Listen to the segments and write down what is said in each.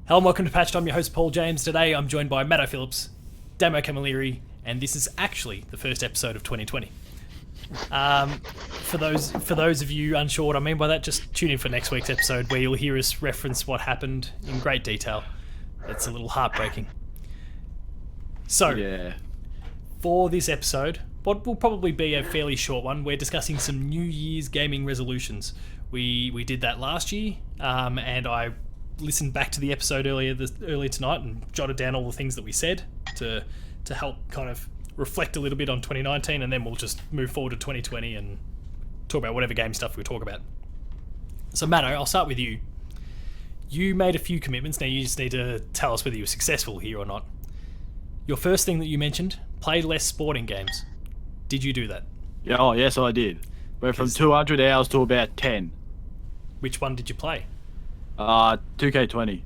Hello and welcome to Patched. I'm your host Paul James. Today I'm joined by Matto Phillips, Damo Camilleri, and this is actually the first episode of 2020. For those of you unsure what I mean by that, just tune in for next week's episode where you'll hear us reference what happened in great detail. It's a little heartbreaking. So, for this episode, what will probably be a fairly short one, we're discussing some New Year's gaming resolutions. We did that last year, and I listened back to the episode earlier tonight and jotted down all the things that we said to help kind of reflect a little bit on 2019, and then we'll just move forward to 2020 and talk about whatever game stuff we talk about. So Matto, I'll start with you. You made a few commitments. Now you just need to tell us whether you were successful here or not. Your first thing that you mentioned, play less sporting games. Did you do that? Yeah, oh yes, I did. Went from 200 hours to about 10. Which one did you play? 2K20.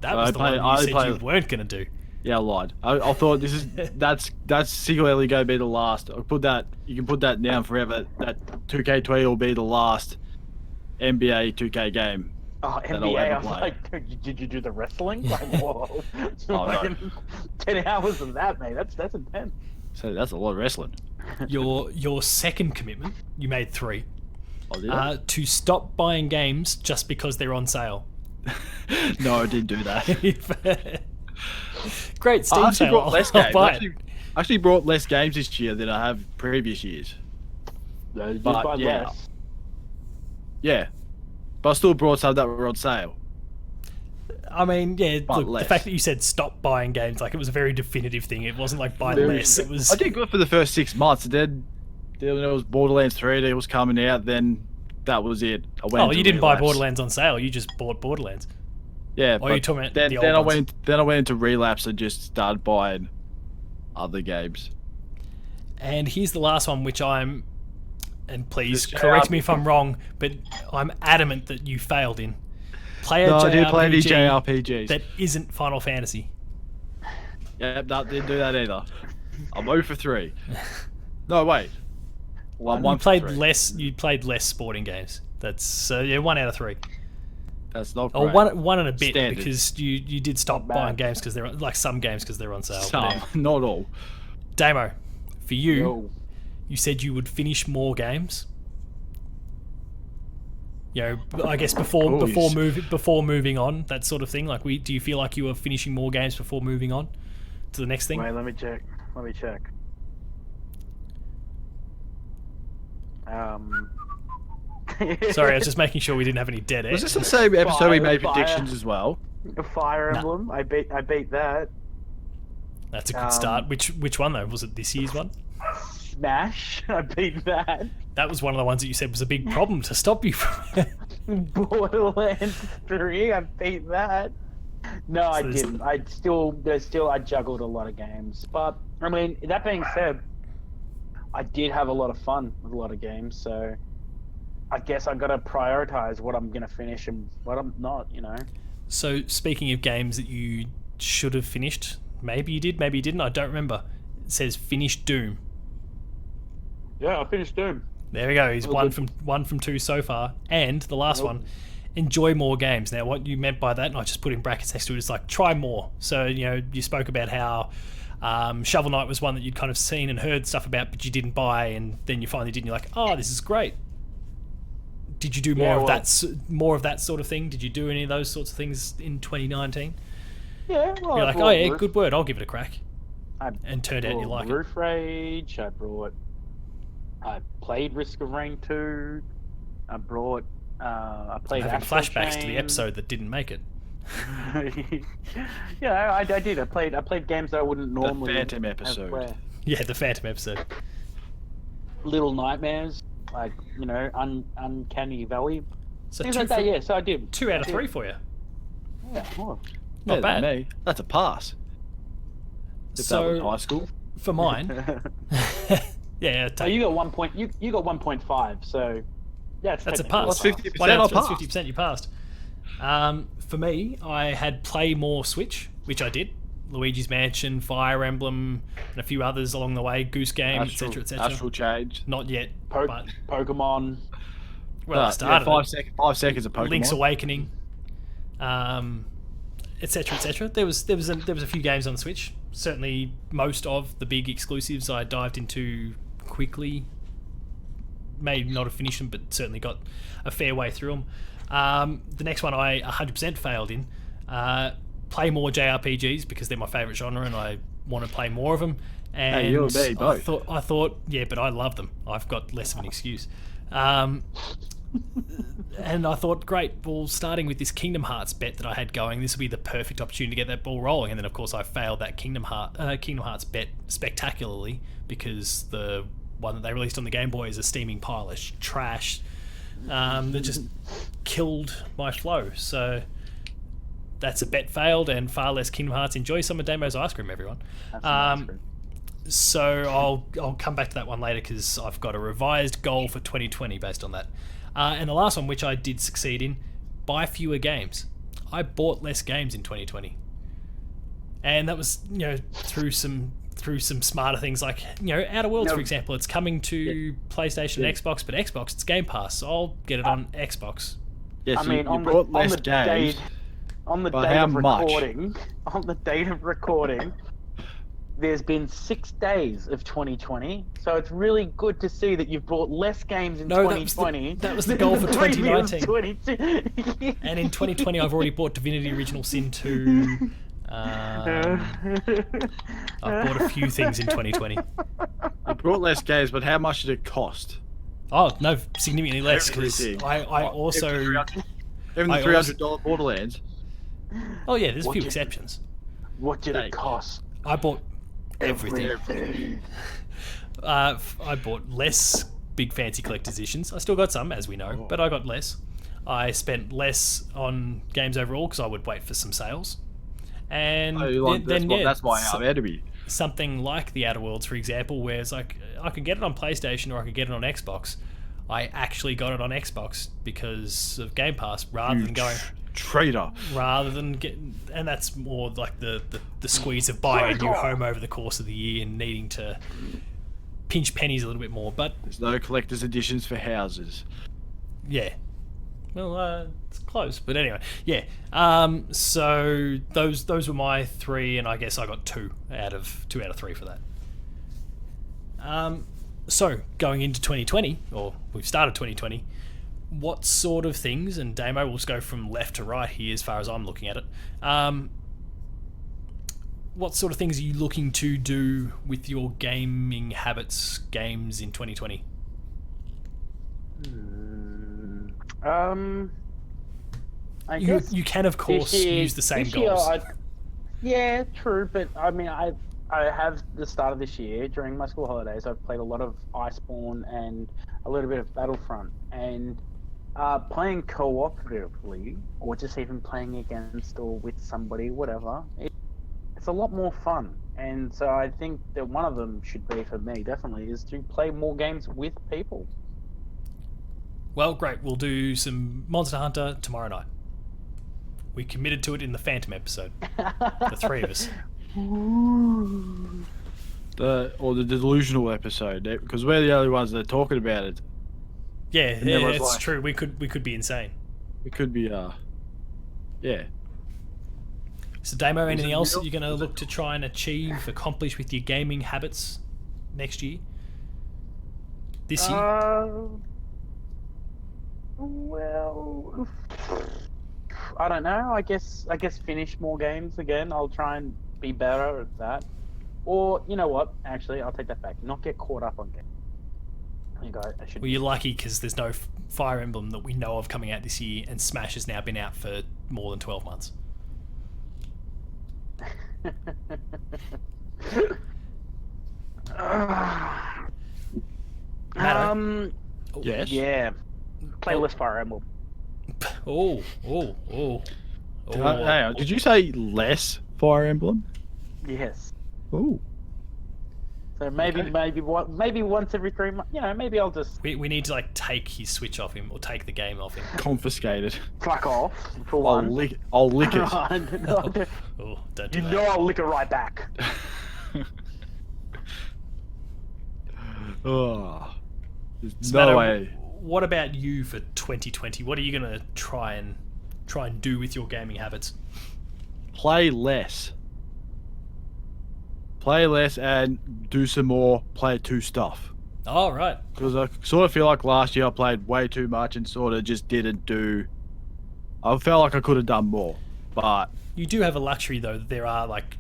That was the one you said you weren't going to do. Yeah, I lied. I thought that's secretly going to be the last. You can put that down forever. That 2K20 will be the last NBA 2K game. Oh, NBA! I was like, did you do the wrestling? Like, whoa! No. 10 hours of that, mate. That's intense. So that's a lot of wrestling. Your second commitment, you made 3. Oh, did I? To stop buying games just because they're on sale. No, I didn't do that. Great Steam sale. Brought less games. I actually brought less games this year than I have previous years. But yeah. Less. Yeah. But I still brought some that were on sale. I mean, yeah, look, less. The fact that you said stop buying games, like, it was a very definitive thing. It wasn't like buy less. It was. I did good for the first 6 months. Then there was Borderlands 3 that was coming out. Then that was it. You didn't buy Borderlands on sale. You just bought Borderlands. Yeah, or are you talking about then, the then old I went. Then I went into Relapse and just started buying other games. And here's the last one, which and please correct me if I'm wrong, but I'm adamant that you failed in. I did play any JRPGs that isn't Final Fantasy. Yeah, no, didn't do that either. I'm 0 for 3. No, wait. Well, you played less. You played less sporting games. That's 1 out of 3. That's not great. Or one and a bit. Standard. Because you did stop buying games because they're like some games because they're on sale. Some, not all. Damo, for you, you said you would finish more games. You know, I guess before moving on, that sort of thing. Like, do you feel like you were finishing more games before moving on to the next thing? Wait, let me check. Sorry, I was just making sure we didn't have any dead air. Was this the same episode we made predictions as well? Fire Emblem. I beat that. That's a good start. Which one though? Was it this year's one? Smash. I beat that. That was one of the ones that you said was a big problem to stop you from. Borderlands 3. I beat that. No, I didn't. I juggled a lot of games. But I mean, that being said, I did have a lot of fun with a lot of games. So I guess I got to prioritize what I'm gonna finish and what I'm not. You know. So speaking of games that you should have finished, maybe you did, maybe you didn't. I don't remember. It says finish Doom. Yeah, I finished Doom. There we go. He's one from 2 so far. And the last one, enjoy more games. Now, what you meant by that, and I just put in brackets next to it, is like try more. So, you know, you spoke about how Shovel Knight was one that you'd kind of seen and heard stuff about, but you didn't buy, and then you finally did, and you're like, oh, this is great. Did you do more of that sort of thing? Did you do any of those sorts of things in 2019? Yeah, well, you're like, oh yeah, good word. I'll give it a crack. And turned out you like it. Roof Rage. I played Risk of Rain 2. I played. I'm having flashbacks to the episode that didn't make it. Yeah, I did. I played games that I wouldn't normally. The Phantom episode. Yeah, the Phantom episode. Little Nightmares, like, you know, Uncanny Valley. So things like that. Yeah, so I did. 2 out of 3 for you. Yeah, well, not bad. Me. That's a pass. If that was high school. For mine. Yeah. You got 1 point. You got 1.5. So that's a pass. 50%. I passed. 50%. You passed. For me, I had play more Switch, which I did. Luigi's Mansion, Fire Emblem, and a few others along the way. Goose Game, etc., etc. Astral Change. Not yet. But Pokemon. Well, I started. Yeah, 5 seconds of Pokemon. Link's Awakening. etc. etc. There was a few games on the Switch. Certainly, most of the big exclusives I dived into quickly. May not have finished them, but certainly got a fair way through them. The next one I 100% failed in. Play more JRPGs because they're my favourite genre and I want to play more of them. And Hey, you and me both. I thought, yeah, but I love them. I've got less of an excuse. And I thought, great, well, starting with this Kingdom Hearts bet that I had going, this will be the perfect opportunity to get that ball rolling. And then, of course, I failed that Kingdom Hearts bet spectacularly because the one that they released on the Game Boy is a steaming pile of trash that just killed my flow. So that's a bet failed, and far less Kingdom Hearts. Enjoy some of Damo's ice cream, everyone. So I'll come back to that one later because I've got a revised goal for 2020 based on that. And the last one, which I did succeed in, buy fewer games. I bought less games in 2020, and that was through some smarter things like Outer Worlds, for example. It's coming to PlayStation and Xbox, but Xbox it's Game Pass, so I'll get it on Xbox. Yes, I mean, on the date of recording, there's been 6 days of 2020, so it's really good to see that you've bought less games in 2020. That was the goal for 2019. 22. And in 2020, I've already bought Divinity Original Sin 2. I've bought a few things in 2020. You brought less games, but how much did it cost? Oh, no, significantly less, because Everything. I also... Even the $300 Borderlands. Oh, yeah, there's a few exceptions. What did it cost? I bought everything. I bought less big fancy collector's editions. I still got some, as we know, but I got less. I spent less on games overall because I would wait for some sales. And that's my enemy. Something like the Outer Worlds, for example, where it's like I could get it on PlayStation or I could get it on Xbox. I actually got it on Xbox because of Game Pass rather than going traitor. Rather than and that's more like the squeeze of buying a new home over the course of the year and needing to pinch pennies a little bit more. But there's no collector's editions for houses. Yeah. Well, it's close, but anyway, yeah. So those were my three, and I guess I got two out of 3 for that. So going into 2020, or we've started 2020. What sort of things? And Damo, we'll just go from left to right here as far as I'm looking at it. What sort of things are you looking to do with your gaming habits, games in 2020? I guess you can of course use the same goals. Yeah, true, but I mean, I have the start of this year during my school holidays. I've played a lot of Iceborne and a little bit of Battlefront, and playing cooperatively, or just even playing against or with somebody, whatever. It's a lot more fun, and so I think that one of them should be for me definitely is to play more games with people. Well, great. We'll do some Monster Hunter tomorrow night. We committed to it in the Phantom episode. The three of us. The delusional episode, because we're the only ones that are talking about it. Yeah, it's true. We could be insane. It could be, yeah. So, Damo, anything else that you're going to look to try and accomplish with your gaming habits next year? This year? Well, I don't know. I guess finish more games again. I'll try and be better at that. Or you know what? Actually, I'll take that back. Not get caught up on games. Well, you're lucky because there's no Fire Emblem that we know of coming out this year, and Smash has now been out for more than 12 months. Yes. Yeah. Play less Fire Emblem. Hang on, did you say less Fire Emblem? Yes. Oh. So maybe once every 3 months. Maybe I'll just. We need to take his Switch off him or take the game off him. Confiscate it. Fuck off. For one. I'll lick it. Don't do that. I'll lick it right back. Oh. There's no way. What about you for 2020? What are you going to try and do with your gaming habits? play less. Play less and do some more Player 2 stuff. Oh, right. Because I sort of feel like last year I played way too much and sort of just didn't do... I felt like I could have done more, but... You do have a luxury, though, that there are, like...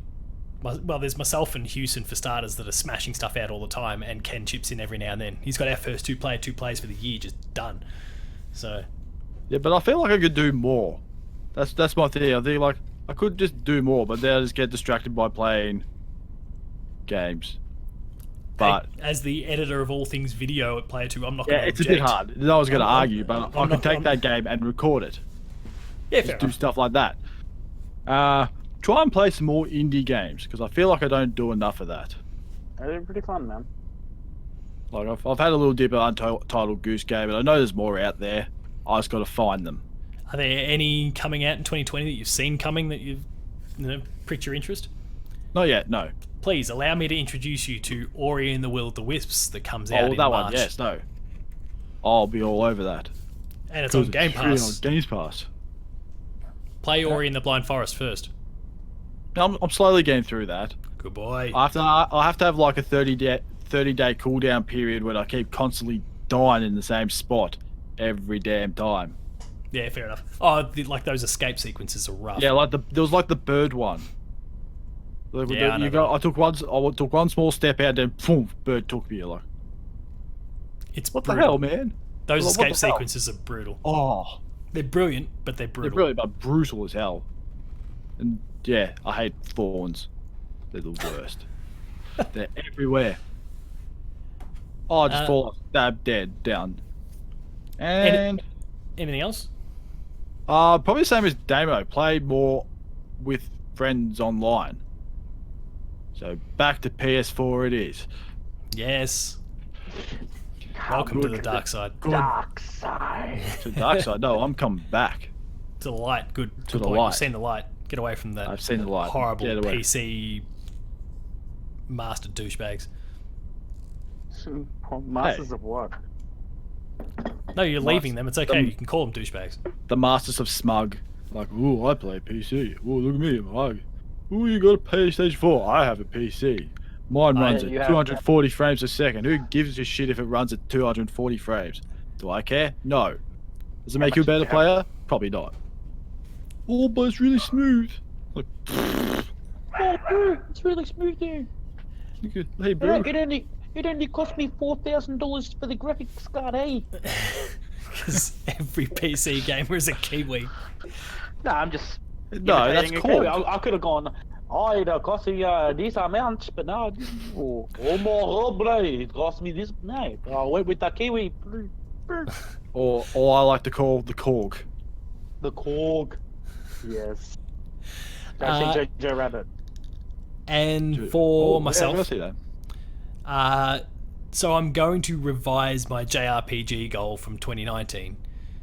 Well, there's myself and Houston, for starters, that are smashing stuff out all the time, and Ken chips in every now and then. He's got our first two plays for the year just done. So... Yeah, but I feel like I could do more. That's my thing. I think, like, I could just do more, but then I just get distracted by playing games. But as the editor of all things video at Player 2, I'm not going to it's a bit hard. I was going to argue, but I could take that game and record it. Yeah, just do stuff like that. Try and play some more indie games, because I feel like I don't do enough of that. They're pretty fun, man. Like, I've had a little dip at Untitled Goose Game, and I know there's more out there. I just got to find them. Are there any coming out in 2020 that you've seen coming that you've pricked your interest? Not yet, no. Please allow me to introduce you to Ori and the Will of the Wisps that comes out in that March. one, yes, no. I'll be all over that. And it's on Game Pass. On Games Pass. Play Ori and the Blind Forest first. I'm slowly getting through that. Good boy. I have to have like a 30-day cooldown period where I keep constantly dying in the same spot every damn time. Yeah, fair enough. Oh, like those escape sequences are rough. Yeah, like there was like the bird one. Yeah, I took one small step out, then boom, bird took me. Like, it's what brutal. the hell, man? Those What escape the hell? sequences are brutal. Oh, They're brilliant, but they're brutal. they're brilliant, but brutal as hell. And yeah, I hate thorns. They're the worst. They're everywhere. Oh, I just fall off, stab dead, down. And anything else? probably the same as Damo. Play more with friends online. So back to PS4 it is. Yes. Welcome to the dark side. Dark side. To the dark side. No, I'm coming back. To the light. Good. To the point. light. You've seen the light. Get away from that. I've seen the light. Horrible Get away. PC master douchebags. Masters of what? No, you're leaving them. It's okay. You can call them douchebags. The masters of smug. Like, ooh, I play PC. Ooh, look at me. Ooh, you got a PlayStation 4. I have a PC. Mine runs at 240 frames a second. Who gives a shit if it runs at 240 frames? Do I care? No. Does it make you a better player? Probably not. Oh, but it's really smooth. Like, Oh, bro, it's really smooth there. hey, bro. It only cost me $4,000 for the graphics card, eh? Because every PC gamer is a Kiwi. No, I'm just. No, that's cool. I could have gone. Oh, it cost me this amount, but no. Oh my it cost me this. No, I went with the Kiwi. Or I like to call the Korg. The Korg. Yes. That's Jojo Rabbit. And for Yeah, myself, I see that. so I'm going to revise my JRPG goal from 2019.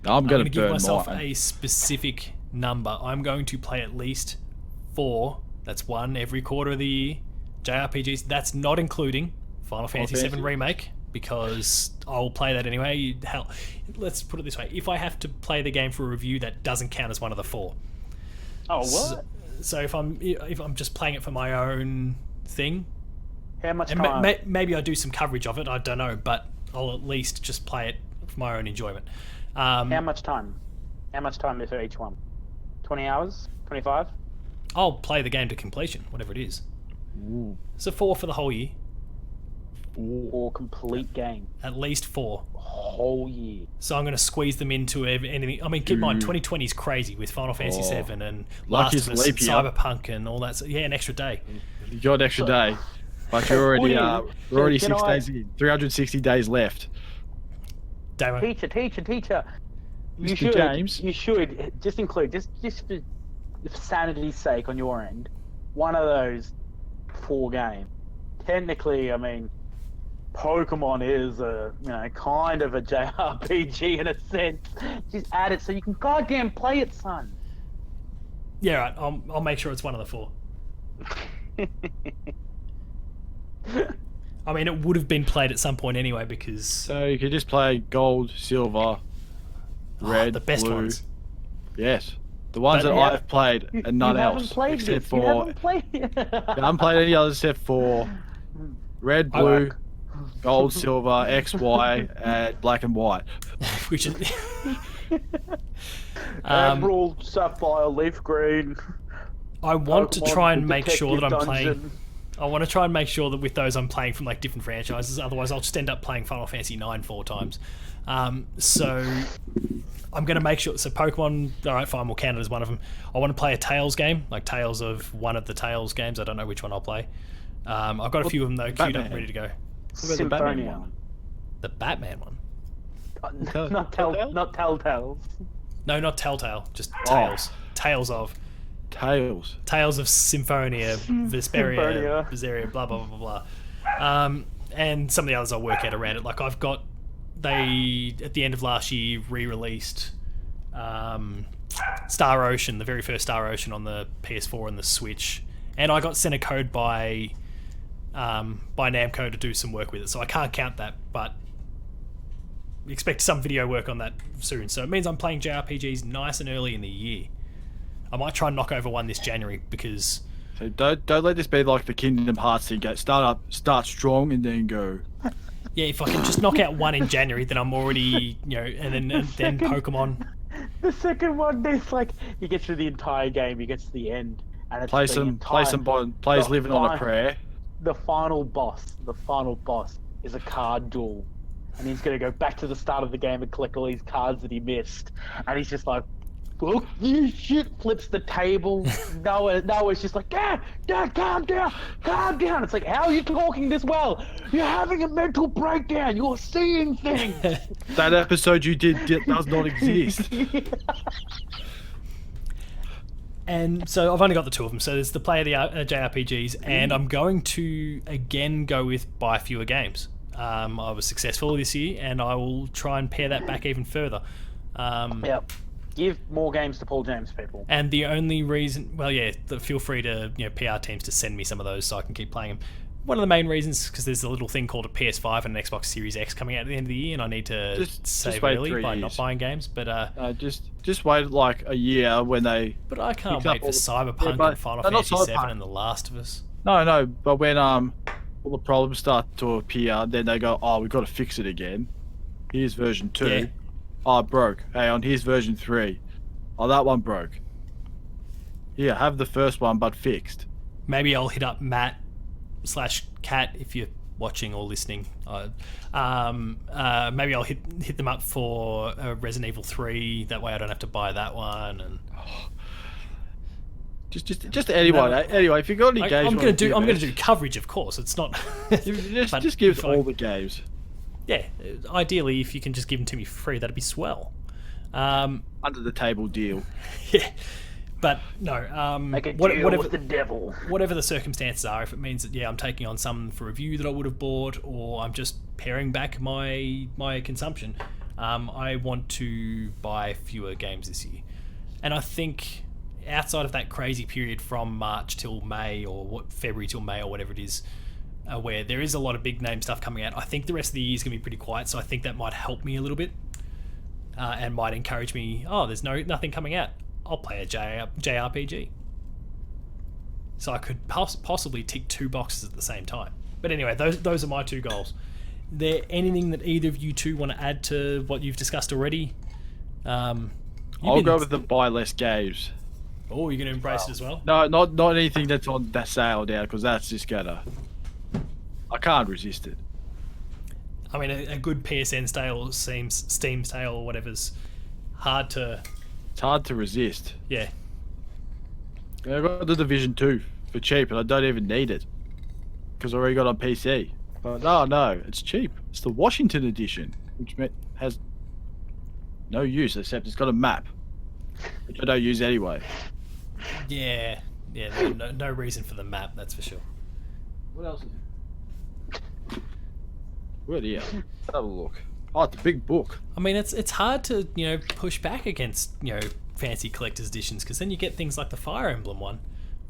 I'm going to give burn myself mine. a specific number. I'm going to play at least 4. That's one every quarter of the year. JRPGs. That's not including Final Fantasy VII Remake, because I'll play that anyway. Hell, let's put it this way: if I have to play the game for a review, that doesn't count as one of the 4. Oh, what? So if I'm just playing it for my own thing, How much and time? maybe I do some coverage of it. I don't know, but I'll at least just play it for my own enjoyment. How much time? How much time is for each one? 20 hours? 25? I'll play the game to completion, whatever it is. Ooh. So 4 for the whole year. Or complete game? At least 4. Whole year. So I'm going to squeeze them into anything. I mean, keep in mind, 2020 is crazy with Final Fantasy VII and Last of Us and Cyberpunk and all that. Yeah, an extra day. You got an extra day, but you're already we're already 6 days in. 360 days left. Damo. Teacher. You Mr. should, James? You should just include, just for sanity's sake on your end, one of those 4 games. Technically, I mean, Pokemon is kind of a JRPG in a sense. Just add it so you can goddamn play it, son. Yeah, right. I'll make sure it's one of the 4. I mean, it would have been played at some point anyway, because So you could just play gold, silver, red, the best blue. ones. Yes. The ones But- that I've played and none you haven't else, played except this. for You haven't played. I haven't played any others except for red, blue, gold, silver, X, Y, and black and white. which is Emerald, sapphire, leaf green. I want to Pokemon, try and the make sure that I'm Detective playing. Dungeon. I want to try and make sure that with those I'm playing from like different franchises. Otherwise, I'll just end up playing Final Fantasy 9 4 times. So I'm going to make sure. So Pokemon, all right, fine, we'll count it as one of them. I want to play a Tales game, like Tales of one of the Tales games. I don't know which one I'll play. I've got a few of them though queued up, ready to go. What about the Batman Symphonia. one? The Batman one? Not Telltales. No, not Telltale. Just Tales. Tales of. Tails. Tales of Symphonia, Vesperia, Symphonia. Berseria, blah blah blah blah. And some of the others I'll work out around it. Like they at the end of last year re-released Star Ocean, the very first Star Ocean on the PS4 and the Switch, and I got sent a code by Namco to do some work with it. So I can't count that, but expect some video work on that soon. So it means I'm playing JRPGs nice and early in the year. I might try and knock over one this January because. So don't let this be like the Kingdom Hearts thing. Go start strong and then go. Yeah, if I can just knock out one in January, then I'm already, and then Pokemon. The second one, there's like he gets through the entire game, he gets to the end, and it's Plays living on a prayer. The final boss is a card duel, and he's gonna go back to the start of the game and collect all these cards that he missed, and he's just like, "Look, you shit!" Flips the table. Noah's just like, Dad, calm down. It's like, how are you talking this well? You're having a mental breakdown. You're seeing things. That episode you did does not exist. And so I've only got the two of them. So there's the play of the JRPGs, and I'm going to again go with buy fewer games. I was successful this year, and I will try and pare that back even further. Yep. Give more games to Paul James, people. And the only reason, feel free to PR teams to send me some of those so I can keep playing them. One of the main reasons, because there's a little thing called a PS5 and an Xbox Series X coming out at the end of the year, and I need to save early by not buying games. But just wait like a year when they. But I can't wait for Cyberpunk and Final Fantasy 7 and The Last of Us. No, but when all the problems start to appear, then they go, oh, we've got to fix it again. Here's version 2. Yeah. Oh, it broke. Hey, here's version 3. Oh, that one broke. Yeah, have the first one, but fixed. Maybe I'll hit up Matt/Cat if you're watching or listening. Maybe I'll hit them up for Resident Evil 3. That way I don't have to buy that one. And just anyone. Anyway, if you got any games, I'm gonna do coverage, of course. It's not. just give all the games. Yeah, ideally, if you can just give them to me for free, that'd be swell. Under the table deal. Yeah, but no. Make a deal whatever with the devil. Whatever the circumstances are, if it means that I'm taking on some for review that I would have bought, or I'm just paring back my consumption, I want to buy fewer games this year. And I think outside of that crazy period from March till May, or February till May, or whatever it is, where there is a lot of big name stuff coming out, I think the rest of the year is going to be pretty quiet. So I think that might help me a little bit, and might encourage me. Oh, there's nothing coming out. I'll play a JRPG. So I could possibly tick 2 boxes at the same time. But anyway, those are my 2 goals. There anything that either of you two want to add to what you've discussed already? I'll go with the buy less games. Oh, you're going to embrace it as well? No, not anything that's on that sale now, because that's just gonna. I can't resist it. I mean, a good PSN sale, Steam sale, or whatever's hard to. It's hard to resist. Yeah. I got the Division 2 for cheap, and I don't even need it because I already got it on PC. But no, it's cheap. It's the Washington edition, which has no use except it's got a map, which I don't use anyway. Yeah. No reason for the map, that's for sure. What else is it? Where do you have a look? Oh, it's a big book. I mean, it's hard to push back against fancy collector's editions, because then you get things like the Fire Emblem one,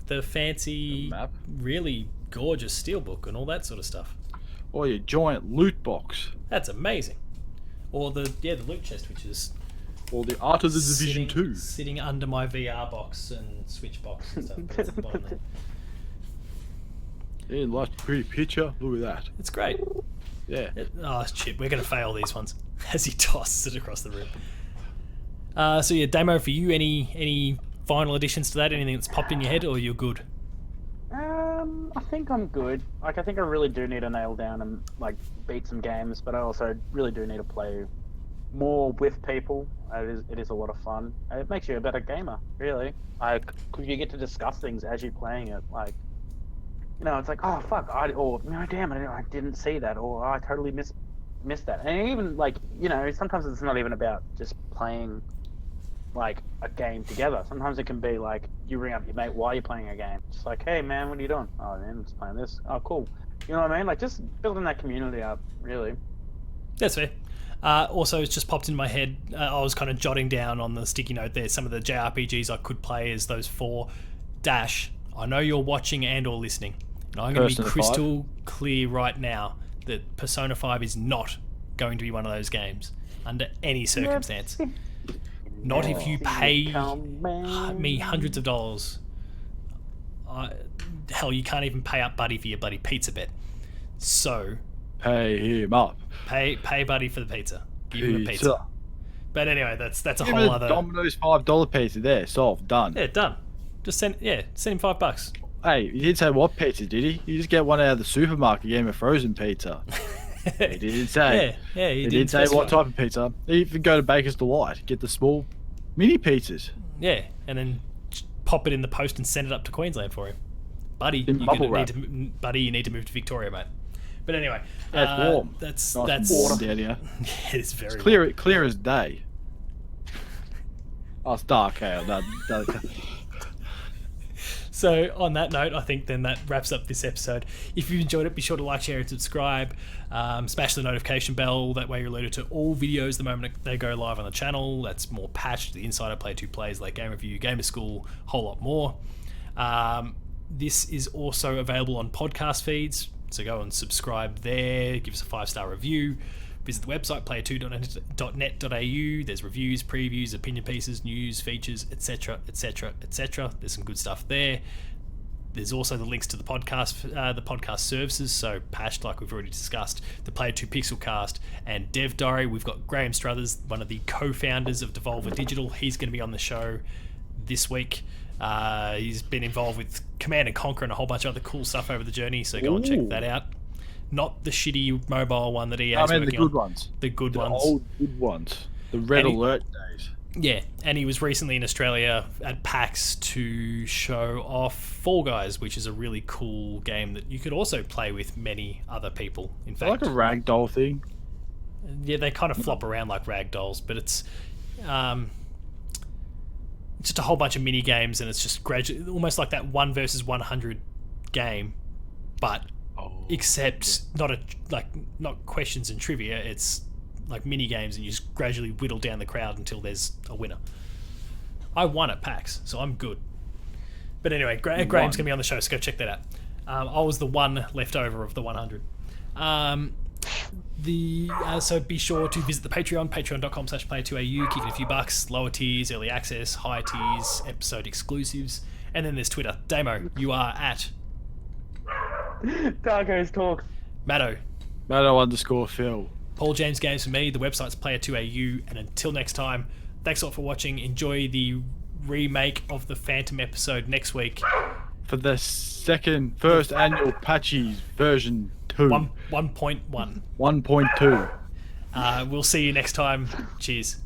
the fancy, map, really gorgeous steelbook and all that sort of stuff. Or your giant loot box. That's amazing. Or the loot chest, which is Or the Art of the Division 2. Sitting under my VR box and Switch box and stuff. That's at the bottom there. Yeah, like pretty picture. Look at that. It's great. Yeah. Oh shit, we're gonna fail these ones as he tosses it across the room. So yeah, Damo, for you, any final additions to that? Anything that's popped in your head, or you're good? I think I'm good. Like, I think I really do need to nail down and like beat some games, but I also really do need to play more with people. It is a lot of fun. It makes you a better gamer, really. Like, you get to discuss things as you're playing it. Like, you know, it's like, oh fuck, no, damn it, I didn't see that, or I totally missed that. And even like, you know, sometimes it's not even about just playing like a game together. Sometimes it can be like you ring up your mate while you're playing a game. Just like, hey man, what are you doing? Oh man, I'm just playing this. Oh cool. You know what I mean? Like, just building that community up, really. That's fair. Also, it's just popped in my head. I was kind of jotting down on the sticky note there some of the JRPGs I could play as those 4. Dash, I know you're watching and or listening, and I'm going to be crystal clear right now that Persona 5 is not going to be one of those games under any circumstance. Not if you pay me hundreds of dollars. Hell, you can't even pay up Buddy for your bloody pizza bet. So pay him up. Pay Buddy for the pizza. Give him a pizza. But anyway, that's a Give whole other. Domino's $5 pizza there. Solved. Done. Yeah, done. Just send him $5. Hey, he didn't say what pizza, did he? You just get one out of the supermarket, gave him a frozen pizza. He didn't say. Yeah, he didn't say what type of pizza. He even go to Baker's Delight, get the small mini pizzas. Yeah, and then pop it in the post and send it up to Queensland for him. Buddy, you need to move to Victoria, mate. But anyway, it's warm. That's warm down here. It's very warm. Clear as day. Oh, it's dark out. So on that note, I think then that wraps up this episode. If you enjoyed it, be sure to like, share, and subscribe. Smash the notification bell. That way you're alerted to all videos the moment they go live on the channel. That's more patched, the Insider Play 2 plays, like Game Review, Gamer School, a whole lot more. This is also available on podcast feeds, so go and subscribe there. Give us a 5-star review. Visit the website, player2.net.au. There's reviews, previews, opinion pieces, news, features, etc., etc., etc. There's some good stuff there. There's also the links to the podcast services, so Pashed, like we've already discussed, the Player 2 Pixelcast, and Dev Diary. We've got Graham Struthers, one of the co-founders of Devolver Digital. He's going to be on the show this week. He's been involved with Command & Conquer and a whole bunch of other cool stuff over the journey, so go and check that out. Not the shitty mobile one that EA's working on. the good ones. The good ones. The old good ones. The Red Alert days. Yeah, and he was recently in Australia at PAX to show off Fall Guys, which is a really cool game that you could also play with many other people. In fact, like a ragdoll thing. Yeah, they kind of flop around like ragdolls, but it's just a whole bunch of mini games, and it's just gradually, almost like that 1 versus 100 game, but except not questions and trivia. It's like mini games, and you just gradually whittle down the crowd until there's a winner. I won at PAX, so I'm good. But anyway, Graham's going to be on the show, so go check that out. I was the one left over of the 100. So be sure to visit the Patreon, patreon.com/player2au, kick it a few bucks, lower tiers, early access, high tiers, episode exclusives, and then there's Twitter. Damo, you are at Darko's Talk. Matto _Phil. Paul James Games for me. The website's player2au, and until next time, thanks a lot for watching. Enjoy the remake of the Phantom episode next week for the first annual Patchy version 2. 1.1. 1.2. We'll see you next time. Cheers.